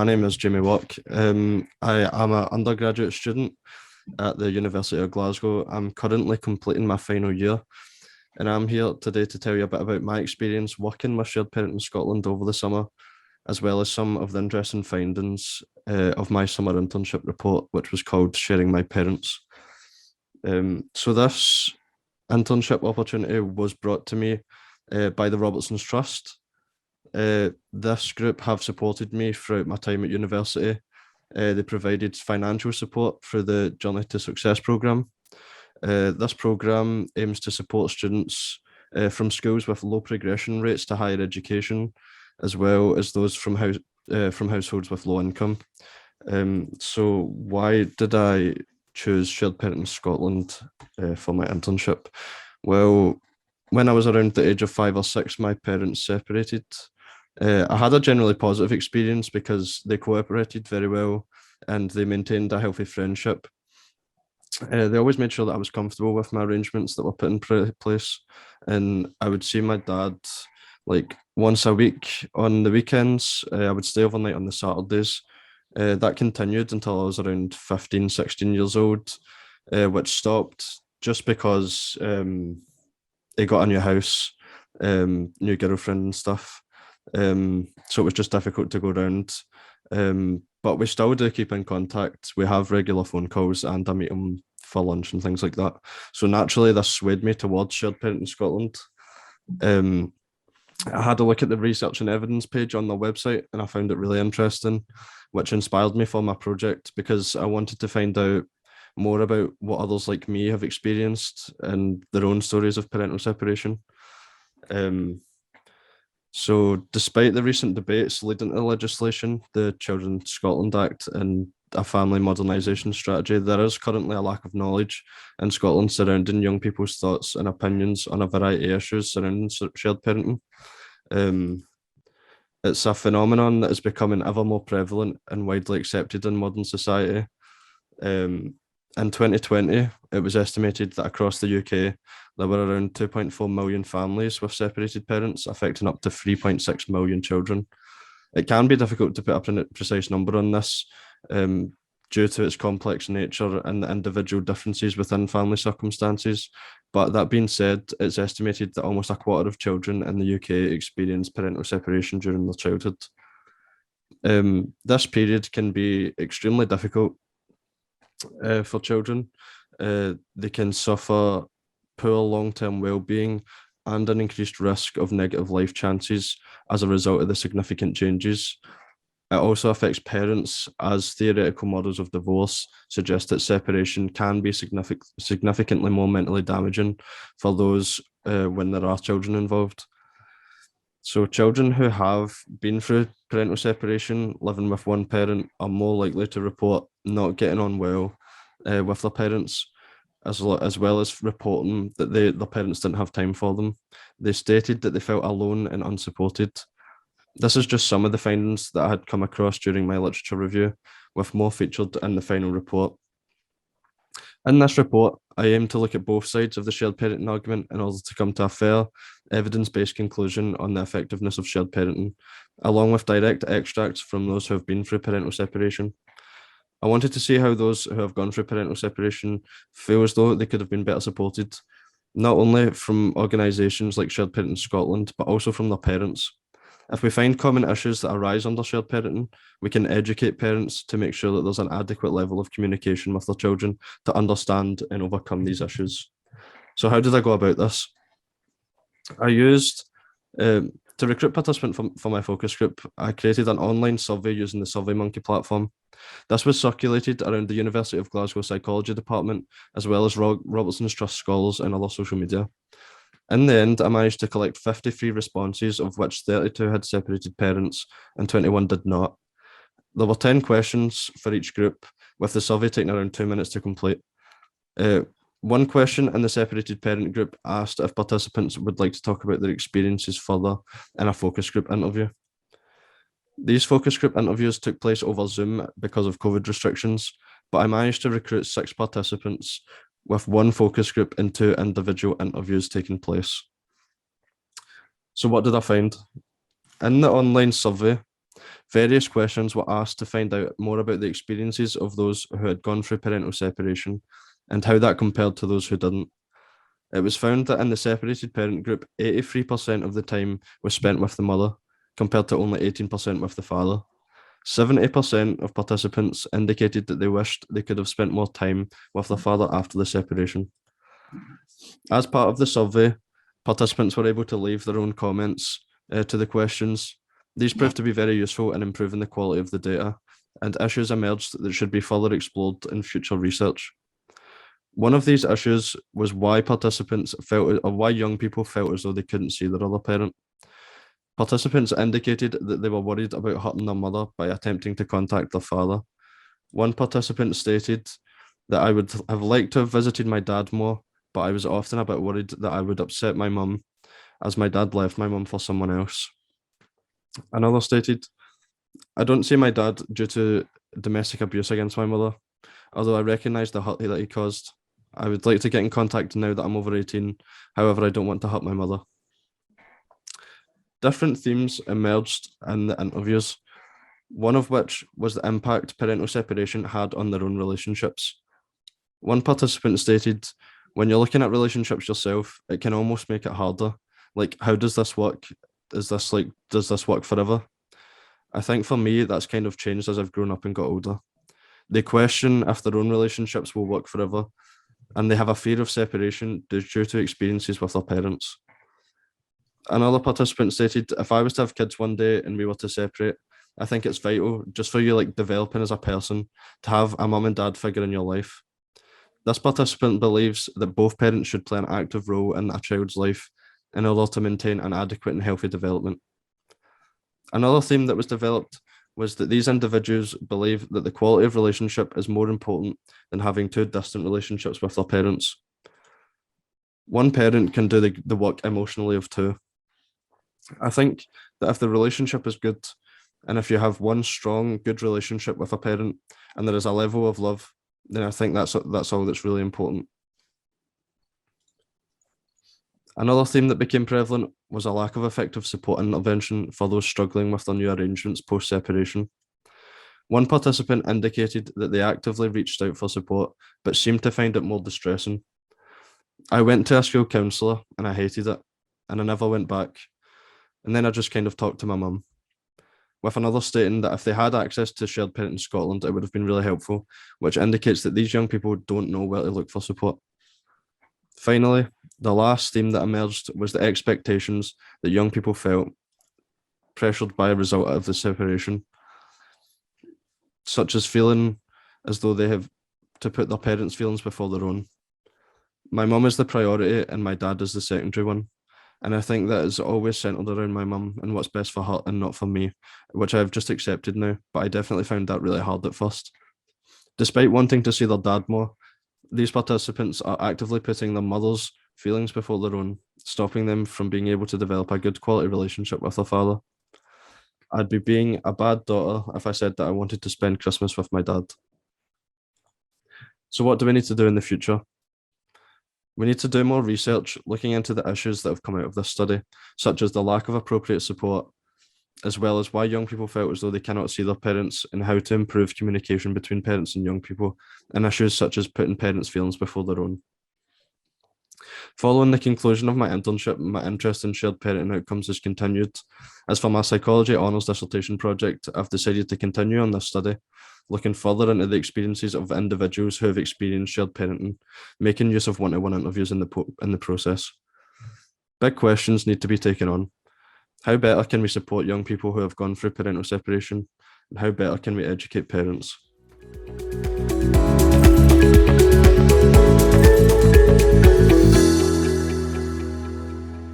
my name is Jamie Wark. I am an undergraduate student at the University of Glasgow. I'm currently completing my final year, and I'm here today to tell you a bit about my experience working with shared parent in Scotland over the summer, as well as some of the interesting findings of my summer internship report, which was called Sharing My Parents. So this internship opportunity was brought to me by the Robertson's Trust. This group have supported me throughout my time at university. They provided financial support through the Journey to Success programme. This programme aims to support students from schools with low progression rates to higher education, as well as those from households with low income. So why did I choose Shared Parenting Scotland for my internship? Well, when I was around the age of 5 or 6, my parents separated. I had a generally positive experience because they cooperated very well and they maintained a healthy friendship. They always made sure that I was comfortable with my arrangements that were put in place, and I would see my dad like once a week on the weekends. I would stay overnight on the Saturdays. That continued until I was around 15, 16 years old, which stopped just because he got a new house, new girlfriend and stuff. So it was just difficult to go around. But we still do keep in contact. We have regular phone calls and I meet him for lunch and things like that. So naturally, this swayed me towards Shared Parenting Scotland. I had a look at the research and evidence page on their website and I found it really interesting, which inspired me for my project because I wanted to find out more about what others like me have experienced and their own stories of parental separation. So despite the recent debates leading to the legislation, the Children Scotland Act and a family modernisation strategy, there is currently a lack of knowledge in Scotland surrounding young people's thoughts and opinions on a variety of issues surrounding shared parenting. It's a phenomenon that is becoming ever more prevalent and widely accepted in modern society. In 2020, it was estimated that across the UK, there were around 2.4 million families with separated parents, affecting up to 3.6 million children. It can be difficult to put a precise number on this due to its complex nature and the individual differences within family circumstances. But that being said, it's estimated that almost a quarter of children in the UK experience parental separation during their childhood. This period can be extremely difficult for children. They can suffer poor long-term well-being and an increased risk of negative life chances as a result of the significant changes. It also affects parents, as theoretical models of divorce suggest that separation can be significantly more mentally damaging for those when there are children involved. So children who have been through parental separation, living with one parent, are more likely to report not getting on well with their parents, as well as reporting that their parents didn't have time for them. They stated that they felt alone and unsupported. This is just some of the findings that I had come across during my literature review, with more featured in the final report. In this report, I aim to look at both sides of the shared parenting argument in order to come to a fair, evidence-based conclusion on the effectiveness of shared parenting, along with direct extracts from those who have been through parental separation. I wanted to see how those who have gone through parental separation feel as though they could have been better supported, not only from organisations like Shared Parenting Scotland, but also from their parents. If we find common issues that arise under shared parenting, we can educate parents to make sure that there's an adequate level of communication with their children to understand and overcome these issues. So how did I go about this? I used, to recruit participants for my focus group, I created an online survey using the SurveyMonkey platform. This was circulated around the University of Glasgow Psychology Department, as well as Robertson's Trust scholars and other social media. In the end, I managed to collect 53 responses, of which 32 had separated parents and 21 did not. There were 10 questions for each group, with the survey taking around 2 minutes to complete. One question in the separated parent group asked if participants would like to talk about their experiences further in a focus group interview. These focus group interviews took place over Zoom because of COVID restrictions, but I managed to recruit 6 participants with 1 focus group and 2 individual interviews taking place. So what did I find? In the online survey, Various questions were asked to find out more about the experiences of those who had gone through parental separation and how that compared to those who didn't. It was found that in the separated parent group, 83% of the time was spent with the mother, compared to only 18% with the father. 70% of participants indicated that they wished they could have spent more time with their father after the separation. As part of the survey, participants were able to leave their own comments to the questions. These proved to be very useful in improving the quality of the data, and issues emerged that should be further explored in future research. One of these issues was why participants felt, or why young people felt as though they couldn't see their other parent. Participants indicated that they were worried about hurting their mother by attempting to contact their father. One participant stated that I would have liked to have visited my dad more, but I was often a bit worried that I would upset my mum, as my dad left my mum for someone else. Another stated, I don't see my dad due to domestic abuse against my mother, although I recognise the hurt that he caused. I would like to get in contact now that I'm over 18, however, I don't want to hurt my mother. Different themes emerged in the interviews, one of which was the impact parental separation had on their own relationships. One participant stated, when you're looking at relationships yourself, it can almost make it harder. Like, how does this work? Does this work forever? I think for me, that's kind of changed as I've grown up and got older. They question if their own relationships will work forever, and they have a fear of separation due to experiences with their parents. Another participant stated, if I was to have kids one day and we were to separate, I think it's vital just for you like developing as a person to have a mum and dad figure in your life. This participant believes that both parents should play an active role in a child's life in order to maintain an adequate and healthy development. Another theme that was developed was that these individuals believe that the quality of relationship is more important than having two distant relationships with their parents. One parent can do the work emotionally of two. I think that if the relationship is good, and if you have one strong, good relationship with a parent, and there is a level of love, then I think that's all that's really important. Another theme that became prevalent was a lack of effective support and intervention for those struggling with their new arrangements post-separation. One participant indicated that they actively reached out for support, but seemed to find it more distressing. I went to a school counsellor and I hated it, and I never went back. And then I just kind of talked to my mum. With another stating that if they had access to shared parent in Scotland, it would have been really helpful, which indicates that these young people don't know where to look for support. Finally, the last theme that emerged was the expectations that young people felt pressured by a result of the separation, such as feeling as though they have to put their parents' feelings before their own. My mum is the priority and my dad is the secondary one. And I think that is always centered around my mum and what's best for her and not for me, which I've just accepted now, but I definitely found that really hard at first. Despite wanting to see their dad more, these participants are actively putting their mother's feelings before their own, stopping them from being able to develop a good quality relationship with their father. I'd be being a bad daughter if I said that I wanted to spend Christmas with my dad. So what do we need to do in the future? We need to do more research looking into the issues that have come out of this study, such as the lack of appropriate support, as well as why young people felt as though they cannot see their parents and how to improve communication between parents and young people, and issues such as putting parents' feelings before their own. Following the conclusion of my internship, my interest in shared parenting outcomes has continued. As for my psychology honours dissertation project, I've decided to continue on this study, looking further into the experiences of individuals who have experienced shared parenting, making use of one-to-one interviews in the process. Big questions need to be taken on. How better can we support young people who have gone through parental separation? And how better can we educate parents?